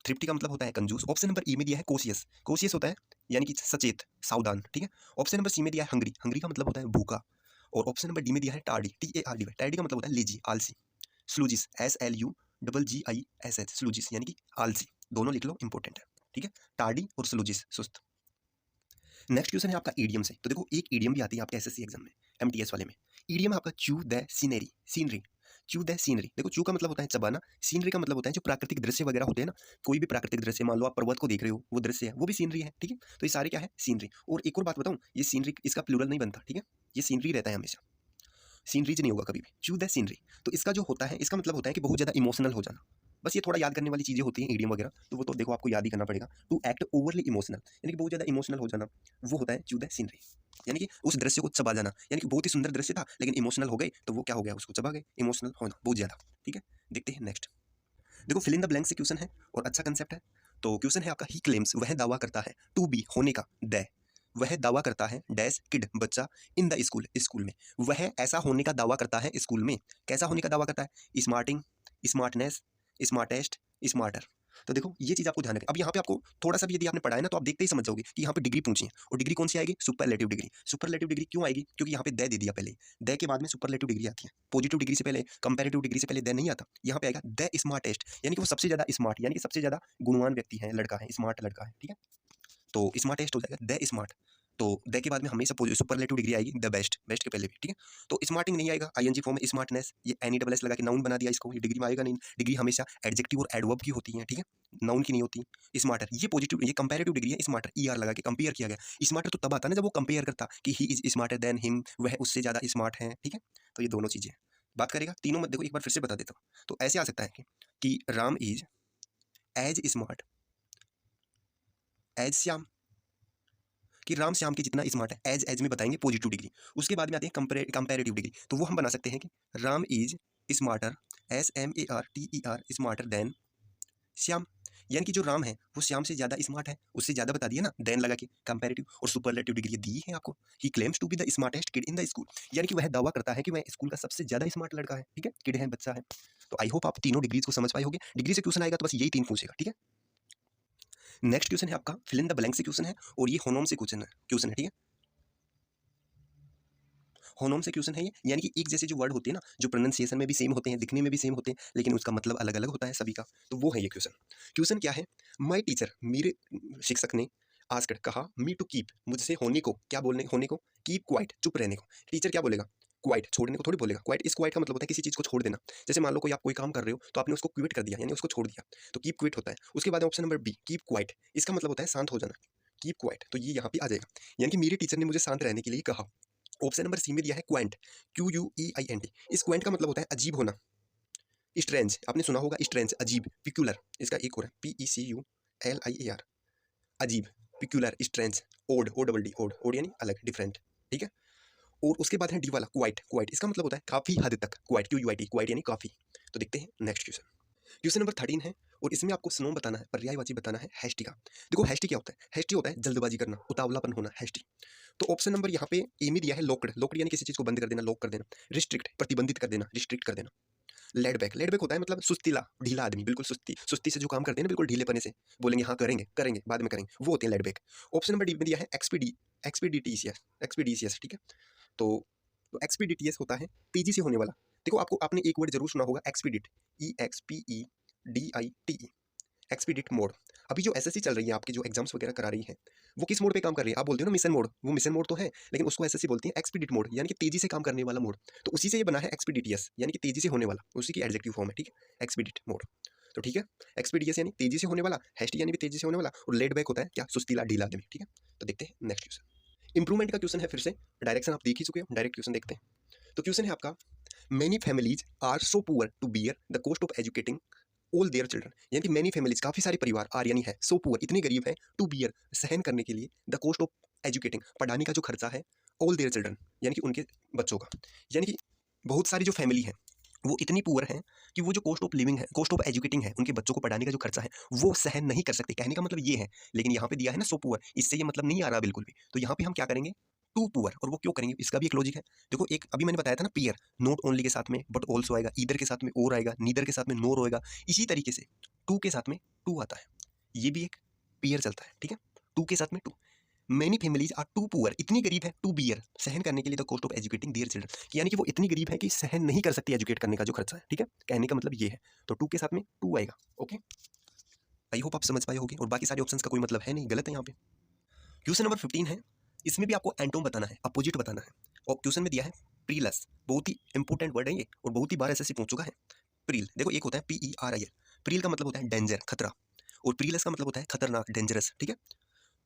थ्रिफ्टी का मतलब होता है कंजूस। ऑप्शन नंबर ई में दिया है कोशियस, कोशियस होता है यानी कि सचेत, सावधान, ठीक है। ऑप्शन नंबर सी में दिया है हंग्री, हंग्री का मतलब होता है भूखा। और ऑप्शन नंबर डी में दिया है टार्डी, TARD, टार्डी का मतलब होता है लेजी, आलसी। स्लूजिस, SLUGGISH, स्लूजिस यानी कि आलसी। दोनों लिख लो, इंपॉर्टेंट है, ठीक है। टार्डी और स्लूजिस, सुस्त। नेक्स्ट क्वेश्चन है आपका ईडियम से। तो देखो एक ईडियम भी आती है आपके SSC एग्जाम में, MTS वाले में। ईडियम आपका चू द सीनरी, सीनरी, चू द सीनरी। देखो चू का मतलब होता है चबाना, सीनरी का मतलब होता है जो प्राकृतिक दृश्य वगैरह होते हैं ना, कोई भी प्राकृतिक दृश्य, मान लो आप पर्वत को देख रहे हो, वो दृश्य है, वो भी सीनरी है, ठीक है। तो ये सारे क्या है? सीनरी। और एक और बात बताऊं, ये सीनरी इसका प्लूरल नहीं बनता, ठीक है, ये सीनरी रहता है हमेशा, सीनरीज नहीं होगा कभी भी। चू द सीनरी, तो इसका जो होता है, इसका मतलब होता है कि बहुत ज़्यादा इमोशनल हो जाना। बस ये थोड़ा याद करने वाली चीज़ें होती हैं ईडियम वगैरह, तो वो तो देखो आपको याद ही करना पड़ेगा। टू एक्ट ओवरली इमोशनल, यानी कि बहुत ज़्यादा इमोशनल हो जाना, वो होता है चू द सीनरी। यानी कि उस दृश्य को चबा जाना, यानी कि बहुत ही सुंदर दृश्य था लेकिन इमोशनल हो गए, तो वो क्या हो गया? उसको चबा गए, इमोशनल होना बहुत ज़्यादा, ठीक है। देखते हैं नेक्स्ट। देखो फिल इन द ब्लैंक से क्वेश्चन है और अच्छा कंसेप्ट है। तो क्वेश्चन है आपका ही क्लेम्स, वह दावा करता है, टू बी होने का, द, वह दावा करता है डैश किड बच्चा, इन द स्कूल, स्कूल में, वह ऐसा होने का दावा करता है स्कूल में। कैसा होने का दावा करता है? Smarting, smartness, smartest, smarter. तो देखो ये चीज़ आपको ध्यान रखें। अब यहाँ पे आपको थोड़ा सा भी यदि आपने पढ़ा है ना, तो आप देखते ही समझ जाओगे कि यहाँ पे डिग्री पूछी है, और डिग्री कौन सी आएगी? Superlative degree. सुपरलेटिव डिग्री क्यों आएगी? क्योंकि यहाँ पे दे दिया पहले, दे के बाद में सुपरलेटिव डिग्री आती है। पॉजिटिव डिग्री से पहले, कंपैरेटिव डिग्री से पहले दे नहीं आता। यहाँ पे आएगा द स्मार्टेस्ट, यानी कि वो सबसे ज़्यादा स्मार्ट, यानी कि सबसे ज़्यादा गुणवान व्यक्ति है, लड़का है, स्मार्ट लड़का है, ठीक है। तो स्मार्टेस्ट हो जाएगा द स्मार्ट। तो द के बाद में हमेशा सुपरलेटिव डिग्री आएगी द बेस्ट, बेस्ट के पहले भी, ठीक है। तो स्मार्टिंग नहीं आएगा, ING फॉर्म में स्मार्टनेस, ये NESS लगा के नाउन बना दिया इसको, ये डिग्री में आएगा नहीं। डिग्री हमेशा एडजेक्टिव और एडवर्ब की होती है, ठीक है, नाउन की नहीं होती। स्मार्टर, ये पॉजिटिव, ये कंपैरेटिव डिग्री है। स्मार्टर ER लगा के कंपेयर किया गया। स्मार्टर तो तब आता ना जब वो कंपेयर करता कि he is smarter than him, वह उससे ज़्यादा स्मार्ट है, ठीक है। तो ये दोनों चीज़ें बात करेगा तीनों में। देखो एक बार फिर से बता देता हूँ, तो ऐसे आ सकता है कि Ram is as smart as Shyam, कि राम श्याम के जितना स्मार्ट है, एज में बताएंगे पॉजिटिव डिग्री। उसके बाद में आते हैं कंपैरेटिव डिग्री, तो वो हम बना सकते हैं कि Ram is smarter, SMARTER, smarter than Shyam, यानी कि जो राम है वो श्याम से ज़्यादा स्मार्ट है, उससे ज़्यादा बता दिया ना, देन लगा के कंपैरेटिव। और सुपरलेटिव डिग्री दी है आपको, he claims to be the smartest kid in the school, यानी कि वह दावा करता है कि वह स्कूल का सबसे ज़्यादा स्मार्ट लड़का है, ठीक है, किड है, बच्चा है। तो आई होप आप तीनों डिग्रीज को समझ पाए होंगे। डिग्री से क्वेश्चन आएगा तो बस यही 3 पूछेगा, ठीक है। नेक्स्ट क्वेश्चन है आपका फिल इन द ब्लैंक से क्वेश्चन है, और ये होनोम से क्वेश्चन है, ठीक है। होनोम से क्वेश्चन है ये, यानी कि एक जैसे जो वर्ड होते हैं ना, जो प्रोनाउंसिएशन में भी सेम होते हैं, दिखने में भी सेम होते हैं, लेकिन उसका मतलब अलग अलग होता है सभी का, तो वो है ये क्वेश्चन। क्वेश्चन क्या है? माय टीचर, मेरे शिक्षक ने आस्क्ड, कहा, मी टू कीप, मुझसे होने को, क्या बोलने, होने को, कीप क्वाइट, चुप रहने को। टीचर क्या बोलेगा? क्वाइट, छोड़ने को थोड़ी बोलेगा। क्वाइट, इस क्वाइट का मतलब होता है किसी चीज़ को छोड़ देना। जैसे मान लो कोई आप कोई काम कर रहे हो तो आपने उसको क्विट कर दिया, यानी उसको छोड़ दिया, तो कीप क्विट होता है। उसके बाद option number B, keep quiet, इसका मतलब होता है शांत हो जाना, कीप क्वाइट, तो ये यहाँ पे आ जाएगा, यानी कि मेरे टीचर ने मुझे शांत रहने के लिए कहा। ऑप्शन नंबर सी में दिया है क्वांट, QUEINT, इस क्वांट का मतलब होता है अजीब होना। स्ट्रेंज, आपने सुना होगा स्ट्रेंज, अजीब। पिक्यूलर, इसका एक और है PECULIAR, अजीब, peculiar, strange, odd, ODD, odd, odd यानी अलग, डिफरेंट, ठीक है। और उसके बाद है डी वाला क्वाइट, क्वाइट इसका मतलब होता है काफ़ी हद तक, क्वाइट, QUIT, क्वाइट यानी काफ़ी। तो देखते हैं नेक्स्ट क्वेश्चन। क्वेश्चन नंबर 13 है, और इसमें आपको स्नो बताना है, पर्यायवाची बताना है हैस्टी का। देखो हैस्टी क्या होता है? हैस्टी होता है जल्दबाजी करना, उतावलापन होना, हैस्टी। तो ऑप्शन नंबर यहाँ पे ए में दिया है लॉक्ड, लॉक्ड यानी किसी चीज़ को बंद कर देना, लॉक कर देना। रिस्ट्रिक्ट, प्रतिबंधित कर देना, रिस्ट्रिक्ट कर देना। लेड बैक, लेड बैक होता है मतलब सुस्तीला, ढीला आदमी, बिल्कुल सुस्ती, सुस्ती से जो काम करते हैं ना, बिल्कुल ढीलेपने से बोलेंगे हाँ करेंगे करेंगे बाद में करेंगे, वो होते हैं laid back. Option number D में दिया है एक्सपीडिटिशियस, एक्सपीडिशियस, ठीक है। तो एक्सपीडिटियस होता है तेजी से होने वाला। देखो आपको आपने एक वर्ड जरूर सुना होगा एक्सपीडिट, EXPEDIT, एक्सपीडिट मोड। अभी जो एसएससी चल रही है आपकी जो एग्जाम्स वगैरह करा रही है वो किस मोड पे काम कर रही है? आप बोलते हो ना मिशन मोड, वो मिशन मोड तो है लेकिन उसको एसएससी बोलती है एक्सपीडिट मोड, यानी कि तेजी से काम करने वाला मोड। तो उसी से ये बना है एक्सपीडिटियस, यानी कि तेजी से होने वाला, उसी की एडजेक्टिव फॉर्म है, ठीक है, एक्सपीडिट मोड। तो ठीक है, एक्सपीडियस यानी तेजी से होने वाला, हेस्टी यानी भी तेजी से होने वाला, और लेड बैक होता है क्या, सुस्तीला ढीला आदमी, ठीक है। तो देखते हैं नेक्स्ट क्वेश्चन। इंप्रूवमेंट का क्वेश्चन है, फिर से डायरेक्शन आप देख ही चुके हो, डायरेक्ट क्वेश्चन देखते हैं। तो क्वेश्चन है आपका, many families are so poor to bear the cost of educating all their children, यानी कि मेनी फैमिलीज काफी सारे परिवार आर यानी है, सो पुअर इतने गरीब है, टू बियर सहन करने के लिए, द कॉस्ट ऑफ एजुकेटिंग पढ़ाने का जो खर्चा है, ऑल देयर चिल्ड्रन यानी कि उनके बच्चों का, यानी कि बहुत सारी जो फैमिली है वो इतनी पुअर है कि वो जो कॉस्ट ऑफ लिविंग है, कॉस्ट ऑफ एजुकेटिंग है, उनके बच्चों को पढ़ाने का जो खर्चा है वो सहन नहीं कर सकते। कहने का मतलब ये है, लेकिन यहाँ पे दिया है ना सो पुअर, इससे ये मतलब नहीं आ रहा बिल्कुल भी। तो यहाँ पे हम क्या करेंगे, टू पुअर, और वो क्यों करेंगे इसका भी एक लॉजिक है। देखो एक अभी मैंने बताया था ना पियर, नॉट ओनली के साथ में बट ऑल्सो आएगा, ईदर के साथ में और आएगा, नीदर के साथ में नोर होएगा, इसी तरीके से टू के साथ में टू आता है, ये भी एक पियर चलता है, ठीक है, टू के साथ में too. Many families are too poor, इतनी गरीब है, टू बियर सहन करने के लिए the cost of educating their children, यानी कि वो इतनी गरीब है कि सहन नहीं कर सकती एजुकेट करने का जो खर्चा है, ठीक है, कहने का मतलब ये है। तो टू के साथ में टू आएगा, ओके, आई होप आप समझ पाए होगे, और बाकी सारे ऑप्शंस का कोई मतलब है नहीं, गलत है यहाँ पे। क्वेश्चन नंबर 15 है, इसमें भी आपको एंटोम बताना है, अपोजिट बताना है, और क्वेश्चन में दिया है प्रीलस, बहुत ही इंपॉर्टेंट वर्ड है ये और बहुत ही बार एसएससी पूछ चुका है। प्रील, देखो एक होता है PERIL, प्रील का मतलब होता है डेंजर, खतरा, और प्रीलस का मतलब होता है खतरनाक, डेंजरस, ठीक है।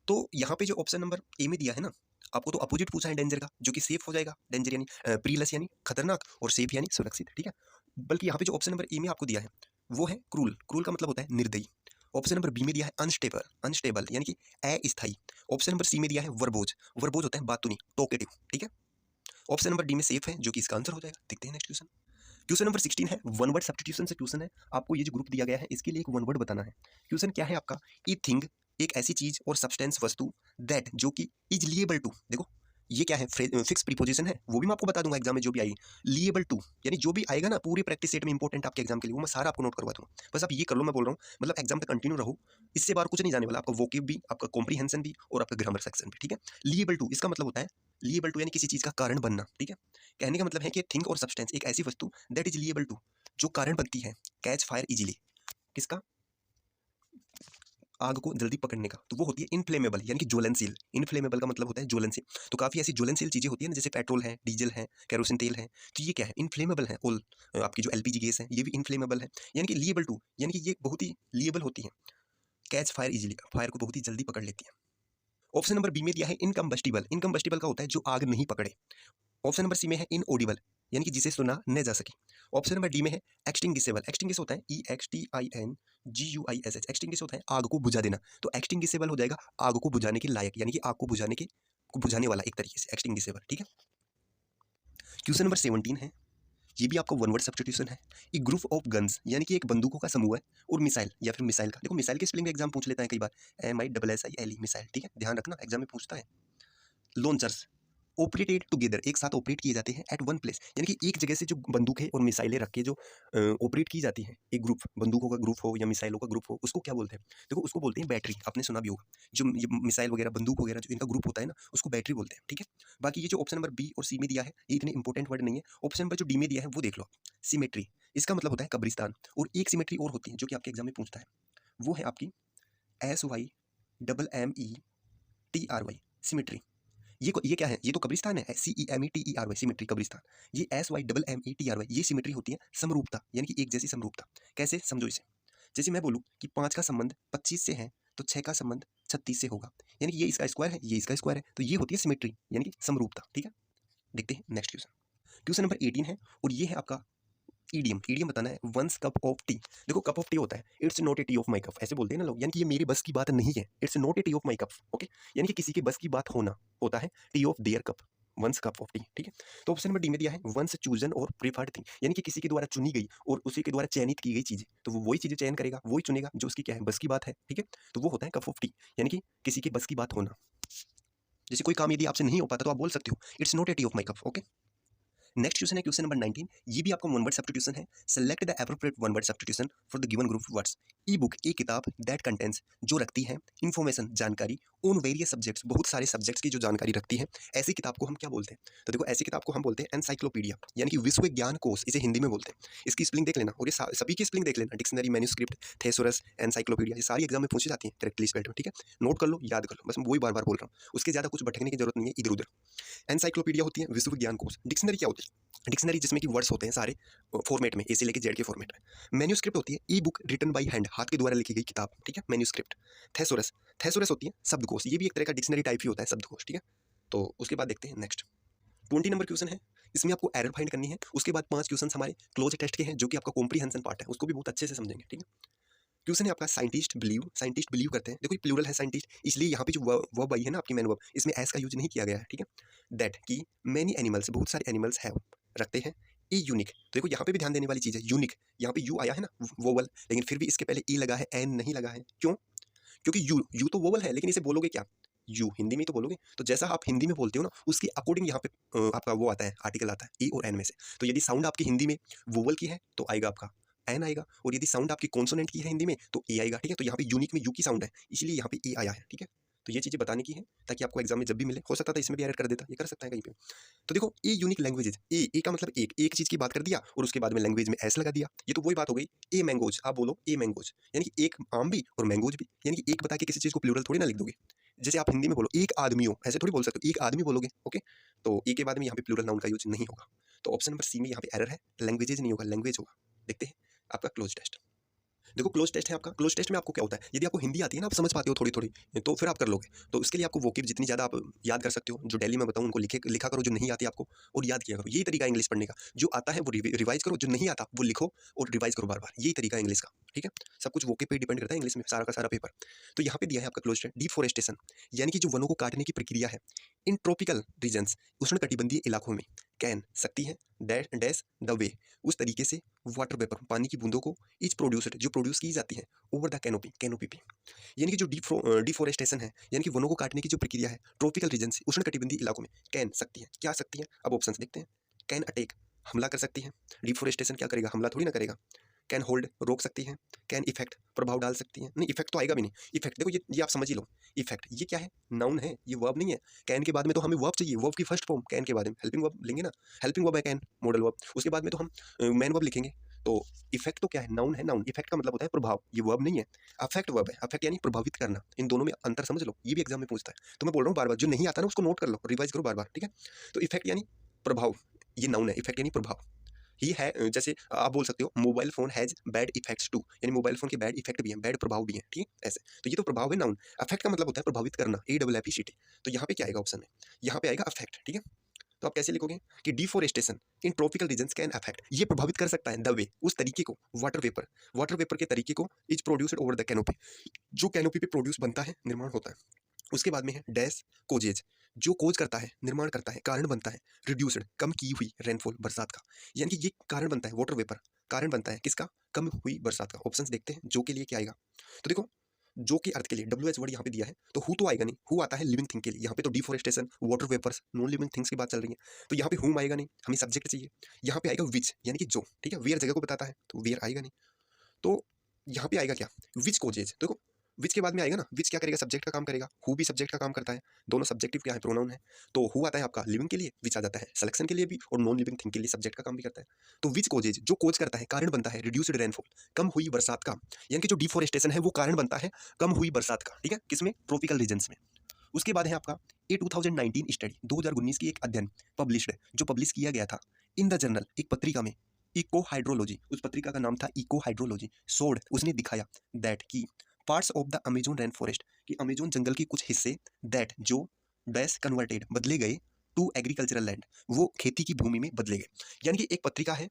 तो यहाँ पे जो ऑप्शन नंबर ए में दिया है ना, आपको तो अपोजिट पूछा है डेंजर का, जो कि सेफ हो जाएगा, डेंजर यानी प्रीलस यानी खतरनाक, और सेफ यानी सुरक्षित, ठीक है। बल्कि यहाँ पे जो ऑप्शन नंबर ए में आपको दिया है वो है क्रूल, क्रूल का मतलब होता है निर्दयी। ऑप्शन नंबर बी में दिया है अनस्टेबल, अनस्टेबल यानी कि अस्थायी। ऑप्शन नंबर सी में दिया है वर्बोज, वर्बोज होता है बातूनी, टॉकेटिव, ठीक है। ऑप्शन नंबर डी में सेफ है, जो कि इसका आंसर हो जाएगा। देखते हैं नेक्स्ट क्वेश्चन। क्वेश्चन नंबर 16 है, वन वर्ड सब्स्टिट्यूशन से क्वेश्चन है, आपको ये जो ग्रुप दिया गया है इसके लिए एक वन वर्ड बताना है। क्वेश्चन क्या है आपका, ए थिंग, एक ऐसी चीज और सब्सटेंस वस्तु, दैट जो कि इज लिएबल टू, देखो ये क्या है, फिक्स प्रीपोजिशन है, वो भी मैं आपको बता दूंगा एग्जाम में जो भी आएगी, लिएबल टू यानी जो भी आएगा ना पूरी प्रैक्टिस सेट में इंपॉर्टेंट आपके एग्जाम के लिए, वो मैं सारा आपको नोट करवा दूंगा, बस आप ये कर लो, मैं बोल रहा हूँ, मतलब एग्जाम तक कंटिन्यू रहो, इससे बाहर कुछ नहीं जाने वाला, आपका वोकेब भी, आपका कॉम्प्रीहेंशन भी, और आपका ग्रामर सेक्शन भी, ठीक है। लिएबल टू इसका मतलब होता है, लिएबल टू यानी किसी चीज का कारण बनना, ठीक है। कहने का मतलब है कि थिंग और सब्सटेंस एक ऐसी वस्तु दैट इज लिएबल टू, जो कारण बनती है, कैच फायर इजीली, किसका, आग को जल्दी पकड़ने का, तो वो होती है इनफ्लेमेबल यानी कि ज्वलनशील। इनफ्लेमेबल का मतलब होता है ज्वलनशील, तो काफ़ी ऐसी ज्वलनशील चीज़ें होती है ना, जैसे पेट्रोल है, डीजल है, केरोसिन तेल है, तो ये क्या है, इनफ्लेमेबल है। ऑल आपकी जो एलपीजी गैस है ये भी इनफ्लेमेबल है, यानी कि लिएबल टू यानी कि ये बहुत ही लिएबल होती है, कैच फायर इजीली, फायर को बहुत ही जल्दी पकड़ लेती है। ऑप्शन नंबर बी में दिया है इनकम्बस्टिबल, इनकम्बस्टिबल का होता है जो आग नहीं पकड़े। ऑप्शन नंबर सी में है इनऑडिबल यानी कि जिसे सुना न जा सके। ऑप्शन नंबर डी में है एक्सटिंग्विशेबल, एक्सटिंग्विश होता है EXTINGUISH, एक्सटिंग्विश होता है आग को बुझा देना, तो एक्सटिंग्विशेबल हो जाएगा आग को बुझाने के लायक, यानी कि आग को बुझाने वाला एक तरीके से एक्सटिंग्विशेबल, ठीक है। क्वेश्चन नंबर 17 है, ये भी आपका वन वर्ड सब्स्टिट्यूशन है। एक ग्रुप ऑफ गन्स यानी कि एक बंदूकों का समूह है, और मिसाइल या फिर मिसाइल का, देखो मिसाइल के स्पेलिंग एग्जाम पूछ लेता है कई बार, MISSILE मिसाइल, ठीक है, ध्यान रखना एग्जाम में पूछता है। लॉन्चर्स ऑपरेटेड टुगेदर, एक साथ ऑपरेट किए जाते हैं एट वन प्लेस, यानी कि एक जगह से जो बंदूकें और मिसाइलें रख के जो ऑपरेट की जाती हैं, एक ग्रुप, बंदूकों का ग्रुप हो या मिसाइलों का ग्रुप हो, उसको क्या बोलते हैं, देखो उसको बोलते हैं बैटरी, आपने सुना भी होगा, जो ये मिसाइल वगैरह बंदूक वगैरह जो इनका ग्रुप होता है ना, उसको बैटरी बोलते हैं, ठीक है। बाकी ये जो ऑप्शन नंबर बी और सी में दिया है ये इतने इंपॉर्टेंट वर्ड नहीं है। ऑप्शन नंबर जो डी में दिया है वो देख लो, सिमेट्री, इसका मतलब होता है कब्रिस्तान, और एक सिमेट्री और होती है जो कि आपके एग्जाम में पूछता है, वो है आपकी SYMMETRY, सिमेट्री। ये क्या है, ये तो कब्रिस्तान है, CEMETERY, सिमेट्री कब्रिस्तान। ये SYMMETRY ये सिमेट्री होती है समरूपता, यानी कि एक जैसी समरूपता। कैसे समझो इसे, जैसे मैं बोलूँ कि 5 का संबंध 25 से है तो 6 का संबंध 36 से होगा, यानी कि ये इसका स्क्वायर है, ये इसका स्क्वायर है, तो ये होती है सिमेट्री यानी कि समरूपता, ठीक है। देखते हैं नेक्स्ट क्वेश्चन। क्वेश्चन नंबर 18 है, और ये है आपका ईडियम, ईडियम बताना है, वंस कप ऑफ टी। देखो कप ऑफ टी होता है, it's not A T of my cup, ऐसे बोलते हैं ना लोग, यानी कि ये मेरी बस की बात नहीं है, it's not A T of my cup, okay, यानी कि किसी के बस की बात होना होता है tea of their cup, one's cup of tea, ठीक है। तो ऑप्शन नंबर डी में दिया है वंस चूजन और प्रीफर्ड थिंग, यानी कि किसी के द्वारा चुनी गई और उसी के द्वारा चयनित की गई चीजें, तो वो वही चीजें चयन करेगा, वही चुनेगा जो उसकी क्या है, बस की बात है, ठीक है। तो वो होता है कप ऑफ टी, यानी कि किसी के बस की बात होना। जैसे कोई काम यदि आपसे नहीं हो पाता तो आप बोल सकते हो it's not A T of my cup, okay. Next question है क्वेश्चन नंबर 19। ये भी आपका वन वर्ड सब्स्टिट्यूशन है। Select the appropriate one word substitution for the given group words. E book एक किताब दैट कंटेंट्स जो रखती है इन्फॉर्मेशन जानकारी ऑन वेरियस सब्जेक्ट्स बहुत सारे सब्जेक्ट्स की जो जानकारी रखती है, ऐसी किताब को हम क्या बोलते हैं? तो देखो ऐसी किताब को हम बोलते हैं एनसाइक्लोपीडिया यानी कि विश्व ज्ञान कोश, इसे हिंदी में बोलते हैं। इसकी स्पेलिंग देख लेना और ये सभी की स्पेलिंग देख लेना, डिक्शनरी, मैन्युस्क्रिप्ट, थेसोरस, एनसाइक्लोपीडिया, ये सारी एग्जाम में पूछी जाती है करेक्टली स्पेल्ड में, ठीक है? नोट कर लो, याद कर लो, बस मैं वही बार बार बोल रहा हूँ, उसके ज़्यादा कुछ भटकने की जरूरत नहीं है इधर उधर। एनसाइक्लोपीडिया होती है विश्व ज्ञान कोश। डिक्शनरी क्या होती है? डिक्शनरी जिसमें कि वर्ड्स होते हैं सारे फॉर्मेट में, ए से लेकर जेड के फॉर्मेट में। मैन्युस्क्रिप्ट होती है a book written by hand, हाथ के द्वारा लिखी गई किताब, ठीक है, मैन्युस्क्रिप्ट। थेसोरस, थेसोरस होती है शब्दकोश, ये भी एक तरह का डिक्शनरी टाइप ही होता है शब्दकोश, ठीक है? तो उसके बाद देखते हैं नेक्स्ट 20 नंबर क्वेश्चन है। इसमें आपको एरर फाइंड करनी है। उसके बाद 5 क्वेश्चन हमारे क्लोज टेस्ट के हैं जो कि आपका कॉम्प्रीहेंशन पार्ट है, उसको भी बहुत अच्छे से समझेंगे, ठीक है? क्वेश्चन है आपका साइंटिस्ट बिलीव करते हैं। देखो ये प्लूरल है साइंटिस्ट, इसलिए यहाँ पे जो वर्ब आई है ना आपकी मैन वर्ब, इसमें एस का यूज नहीं किया गया है, ठीक है? दैट की मैनी एनिमल्स, बहुत सारे एनिमल्स हैव रखते हैं ई यूनिक। तो देखो यहाँ पे भी ध्यान देने वाली चीज़ है, यूनिक, यहाँ पे यू आया है ना वोवल, लेकिन फिर भी इसके पहले ई लगा है, एन नहीं लगा है। क्यों? क्योंकि यू तो वोवल है, लेकिन इसे बोलोगे क्या? यू हिंदी में ही तो बोलोगे। तो जैसा आप हिंदी में बोलते हो ना, उसके अकॉर्डिंग यहाँ पे आपका वो आता है, आर्टिकल आता है ई और एन में से। तो यदि साउंड आपकी हिंदी में वोवल की है तो आएगा आपका एन आएगा, और यदि साउंड आपकी कॉन्सोनेंट की है हिंदी में तो ए आएगा, ठीक है? तो यहाँ पे यूनिक में यू की साउंड है, इसलिए यहाँ पे ए आया है, ठीक है? तो ये चीज़ें बताने की है ताकि आपको एग्जाम में जब भी मिले, हो सकता था इसमें भी एड कर देता, ये कर सकता है कहीं पे। तो देखो ए यूनिक लैंग्वेजेज, ए का मतलब एक चीज़ की बात कर दिया और उसके बाद में लैंग्वेज में एस लगा दिया, ये तो वही बात हो गई। ए मैंगोज, आप बोलो ए मैंगोज, यानी कि एक आम भी और मैंगोज भी, यानी कि एक बता के किसी चीज़ को प्लूरल थोड़ी ना लिख दोगे। जैसे आप हिंदी में बोलो एक आदमी हो, ऐसे थोड़ी बोल सकते हो, एक आदमी बोलोगे, ओके? तो ए के बाद में यहाँ पे प्लूरल नाउन का यूज नहीं होगा। तो ऑप्शन नंबर सी में यहाँ पे एरर है, लैंग्वेजेज नहीं होगा, लैंग्वेज होगा। देखते हैं आपका क्लोज टेस्ट। देखो क्लोज टेस्ट है आपका। क्लोज टेस्ट में आपको क्या होता है, यदि आपको हिंदी आती है ना, आप समझ पाते हो थोड़ी थोड़ी, तो फिर आप कर लोगे। तो इसके लिए आपको वोकेब जितनी ज़्यादा आप याद कर सकते हो, जो डेली में बताऊँ उनको लिखा करो, जो नहीं आती आपको और याद किया करो। यही तरीका इंग्लिश पढ़ने का, जो आता है वो रिवाइज करो, जो नहीं आता वो लिखो और रिवाइज करो बार बार, यही तरीका इंग्लिश का, ठीक है? सब कुछ वोकेब पे डिपेंड करता है इंग्लिश में, सारा का सारा पेपर। तो यहाँ पे दिया है आपका क्लोज टेस्ट, डिफोरेस्टेशन, यानी कि जो वनों को काटने की प्रक्रिया है इन ट्रॉपिकल रीजन्स, उष्णकटिबंधीय इलाकों में, कैन सकती है डैश द वे, उस तरीके से वाटर वेपर, पानी की बूंदों को इज प्रोड्यूस्ड, जो प्रोड्यूस की जाती है ओवर द कैनोपी पे, यानी कि जो डिफोरेस्टेशन है, यानी कि वनों को काटने की जो प्रक्रिया है ट्रॉपिकल रीजन से उष्णकटिबंधीय इलाकों में, कैन सकती है, क्या सकती है? अब ऑप्शन देखते हैं। कैन अटैक, हमला कर सकती है। डिफोरेस्टेशन क्या करेगा? हमला थोड़ी ना करेगा। कैन होल्ड, रोक सकती है। कैन इफेक्ट, प्रभाव डाल सकती है। नहीं, इफेक्ट तो आएगा भी नहीं। इफेक्ट देखो, ये आप समझ ही लो। इफेक्ट ये क्या है? नाउन है, ये वर्ब नहीं है। कैन के बाद में तो हमें वर्ब चाहिए, वर्ब की फर्स्ट फॉर्म कैन के बाद में हेल्पिंग वर्ब लेंगे ना, हेल्पिंग वर्ब है कैन, मॉडल वर्ब। उसके बाद में तो हम मैन वर्ब लिखेंगे। तो इफेक्ट तो क्या है? नाउन है, नाउन। इफेक्ट का मतलब होता है प्रभाव, ये वर्ब नहीं है। अफेक्ट वर्ब है, अफेक्ट यानी प्रभावित करना। इन दोनों में अंतर समझ लो, ये भी एग्जाम में पूछता है। तो मैं बोल रहा हूँ बार बार, जो नहीं आता ना उसको नोट कर लो, रिवाइज करो बार बार, ठीक है? तो इफेक्ट यानी प्रभाव, ये नाउन है। इफेक्ट यानी प्रभाव ही है। जैसे आप बोल सकते हो mobile phone has bad effects too, यानी मोबाइल फोन के बैड इफेक्ट भी हैं, बैड प्रभाव भी हैं, ठीक है? ऐसे तो ये तो प्रभाव है, नाउन। अफेक्ट का मतलब होता है प्रभावित करना, AFFECT। तो यहाँ पे क्या आएगा ऑप्शन में? यहाँ पे आएगा अफेक्ट, ठीक है? तो आप कैसे लिखोगे कि deforestation in tropical regions can affect, ये प्रभावित कर सकता है द वे, उस तरीके को, वाटर वेपर के तरीके को is produced over the canopy, जो कैनोपी पे प्रोड्यूस बनता है, निर्माण होता है। उसके बाद में है डैश कोजेज, जो कोज करता है, निर्माण करता है, कारण बनता है, रिड्यूस्ड, कम की हुई रेनफॉल, बरसात का, यानी कि ये कारण बनता है, वाटर वेपर कारण बनता है किसका? कम हुई बरसात का। ऑप्शंस देखते हैं, जो के लिए क्या आएगा। तो देखो जो के अर्थ के लिए WH वर्ड यहाँ पे दिया है, तो हु तो आएगा नहीं, हु आता है लिविंग थिंग के लिए। यहाँ पे तो deforestation, water vapours, non living things की बात चल रही है, तो यहाँ पे हुम आएगा नहीं, हमें सब्जेक्ट चाहिए। यहाँ पे आएगा विच, यानी कि जो, ठीक है? वेयर जगह को बताता है, तो वेयर आएगा नहीं। तो यहाँ पे आएगा क्या? विच कोजेज। तो देखो विच के बाद में आएगा ना, विच क्या करेगा? सब्जेक्ट का काम करेगा। हु भी सब्जेक्ट का काम करता है, दोनों सब्जेक्टिव क्या है? प्रोनाउन है। तो हु आता है आपका लिविंग के लिए, विच आ जाता है सिलेक्शन के लिए भी, और नॉन लिविंग थिंग के लिए सब्जेक्ट का काम भी करता है। तो विच कोजेज, जो कोज करता है, कारण बनता है, रिड्यूस्ड रेनफॉल, कम हुई बरसात का, यानी कि जो डिफोरेस्टेशन है वो कारण बनता है कम हुई बरसात का, ठीक है? किसमें? ट्रॉपिकल रीजन्स में। उसके बाद है आपका 2019 स्टडी, 2019 की एक अध्ययन पब्लिश्ड, जो पब्लिश किया गया था इन द जर्नल, एक पत्रिका में, इको हाइड्रोलॉजी, उस पत्रिका का नाम था इको हाइड्रोलॉजी। सोड, उसने दिखाया दैट की parts of the Amazon rain forest, कि अमेजोन जंगल के कुछ हिस्से, दैट जो डैश कन्वर्टेड, बदले गए, टू एग्रीकल्चरल लैंड, वो खेती की भूमि में बदले गए। यानी कि एक पत्रिका है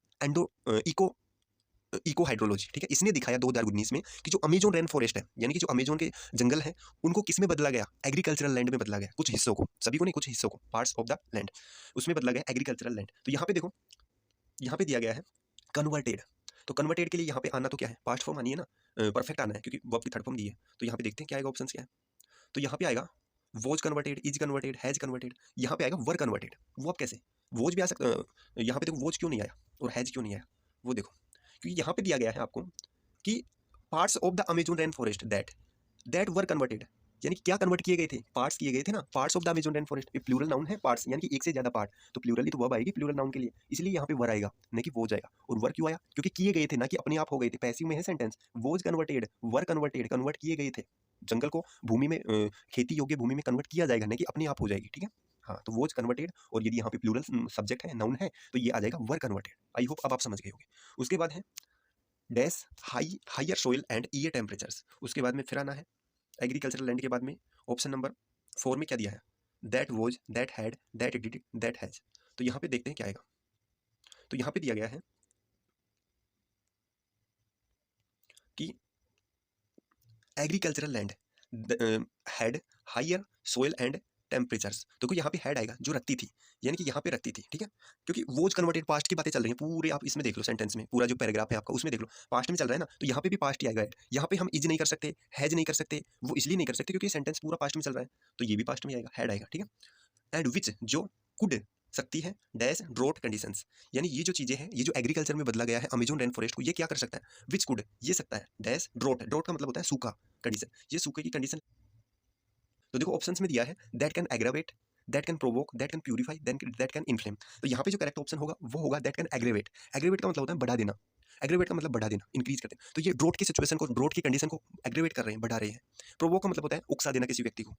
इको हाइड्रोलॉजी, ठीक है? इसने दिखाया 2019 में कि जो अमेजोन रेन फॉरेस्ट है, यानी कि जो अमेजोन के जंगल है, उनको किस में बदला गया? एग्रीकल्चरल लैंड में बदला गया, कुछ हिस्सों को, सभी को नहीं, कुछ हिस्सों को, पार्ट्स ऑफ द लैंड, उसमें बदला गया एग्रीकल्चरल लैंड। तो यहाँ पे देखो, यहाँ पे दिया गया है कन्वर्टेड। तो कन्वर्टेड के लिए यहाँ पे आना तो क्या है? पास्ट फॉर्म आनी है ना, परफेक्ट आना है, क्योंकि वर्ब की थर्ड फॉर्म दी है। तो यहाँ पे देखते हैं क्या आएगा, ऑप्शन क्या है। तो यहाँ पे आएगा was converted, is converted, has converted. यहाँ पे आएगा वर कन्वर्टेड। वो अब कैसे? वोज भी आ सकता, यहाँ पे देखो वोज क्यों नहीं आया और हैज क्यों नहीं आया, वो देखो, क्योंकि यहाँ पे दिया गया है आपको कि parts of the Amazon rain forest that were converted, यानी कि क्या कन्वर्ट किए गए थे, पार्ट्स किए गए थे ना, parts of the Amazon rain forest, plural noun है पार्ट्स, यानी कि एक से ज्यादा पार्ट, तो प्लूरल ही तो वर्ब आएगी प्लूरल नाउन के लिए, इसलिए यहाँ पे वर आएगा नहीं कि वो जाएगा। और वर क्यों आया, क्योंकि किए गए थे ना कि अपने आप हो गए थे, पैसिव में है sentence, was converted, were converted, convert किए गए थे, जंगल को भूमि में खेती योग्य भूमि में कन्वर्ट किया जाएगा, नहीं कि अपने आप हो जाएगी, ठीक है। हाँ, तो वोज कन्वर्टेड, और यदि यहाँ पे प्लूरल सब्जेक्ट है, नाउन है, तो ये आ जाएगा वर कन्वर्टेड। आई होप अब आप समझ गए होंगे। उसके बाद है dash higher soil and air temperatures, उसके बाद में फिर आना है एग्रीकल्चरल लैंड के बाद में ऑप्शन नंबर 4 में क्या दिया है, that was, that had, that did, that has. तो यहाँ पे देखते हैं क्या आएगा, तो यहाँ पे दिया गया है कि agricultural land had higher soil and temperatures, तो यहाँ पे हैड आएगा जो रखती थी, यानी कि यहाँ पे रखती थी, ठीक है, क्योंकि वोज कन्वर्टेड पास्ट की बातें चल रही हैं पूरे, आप इसमें देख लो सेंटेंस में, पूरा जो पैराग्राफ है आपका उसमें देख लो, पास्ट में चल रहा है ना, तो यहाँ पे भी पास्ट ही आएगा। यहाँ पे हम इज नहीं कर सकते, हैज नहीं कर सकते, वो इसलिए नहीं कर सकते क्योंकि सेंटेंस पूरा पास्ट में चल रहा है, तो ये भी पास्ट में आएगा, हैड आएगा, ठीक है। एंड विच जो कुड सकती है डैश ड्रॉट कंडीशंस, यानी ये जो चीजें हैं, ये जो एग्रीकल्चर में बदला गया है अमेजोन रेन फॉरेस्ट को, ये क्या कर सकता है, विच कुड, ये सकता है डैश ड्रॉट, ड्रॉट का मतलब होता है सूखा कंडीशन, ये सूखे की कंडीशन। तो देखो ऑप्शंस में दिया है that can aggravate, that can provoke, that can purify, that can inflame, तो यहाँ पे जो करेक्ट ऑप्शन होगा वो होगा दैट कैन एग्रेवेट। एग्रेवेट का मतलब होता है बढ़ा देना, एग्रेवेट का मतलब बढ़ा देना, इंक्रीज करते हैं, तो ये ड्रोट की सिचुएशन को, ड्रोट की कंडीशन को एग्रेवेट कर रहे हैं, बढ़ा रहे हैं। प्रोवोक का मतलब होता है उकसा देना किसी व्यक्ति को,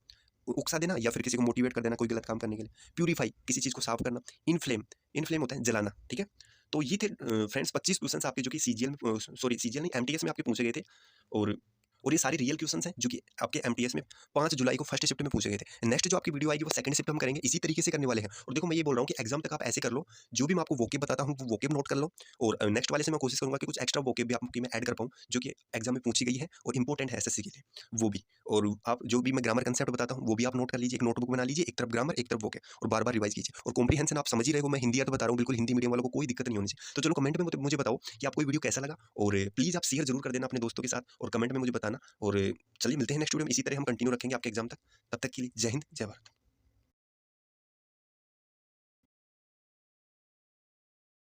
उकसा देना या फिर किसी को मोटिवेट कर देना कोई गलत काम करने के लिए। प्यूरिफाई किसी चीज को साफ करना। इन्फ्लेम, इन्फ्लेम होता है जलाना, ठीक है। तो ये थे फ्रेंड्स 25 क्वेश्चन आपके जो कि सीजीएल में, सॉरी सीजीएल नहीं एमटीएस में आपके पूछे गए थे, और ये सारे रियल क्वेश्चंस हैं जो कि आपके एमटीएस में 5 जुलाई को फर्स्ट शिफ्ट में पूछे गए थे। नेक्स्ट जो आपकी वीडियो आएगी वो सेकंड शिफ्ट हम करेंगे, इसी तरीके से करने वाले हैं। और देखो मैं ये बोल रहा हूँ कि एग्जाम तक आप ऐसे कर लो, जो भी मैं आपको वोकेब बताता हूँ वो वोकेब नोट कर लो, और नेक्स्ट वाले से मैं कोशिश करूंगा कि कुछ एक्स्ट्रा वोकेब भी आपकी मैं ऐड कर पाऊँ जो कि एग्जाम में पूछी गई है और इंपॉर्टेंट है एसएससी के लिए, वो भी। और आप जो भी मैं ग्रामर कंसेप्ट बताता हूँ वो भी आप नोट कर लीजिए, एक नोटबुक बना लीजिए, एक तरफ ग्रामर एक तरफ वोकेब, और बार बार रिवाइज कीजिए। और कॉम्प्रीहेंशन आप समझ ही रहे हो, मैं हिंदी तो बता रहा हूँ, बिल्कुल हिंदी मीडियम वालों को कोई दिक्कत नहीं होनी चाहिए। तो चलो कमेंट में मुझे बताओ कि आपको वीडियो कैसा लगा, और प्लीज़ आप शेयर जरूर कर देना अपने दोस्तों के साथ, और कमेंट में मुझे बताना। और चलिए मिलते हैं नेक्स्ट वीडियो में, इसी तरह हम कंटिन्यू रखेंगे आपके एग्जाम तक। तब तक के लिए जय हिंद जय भारत।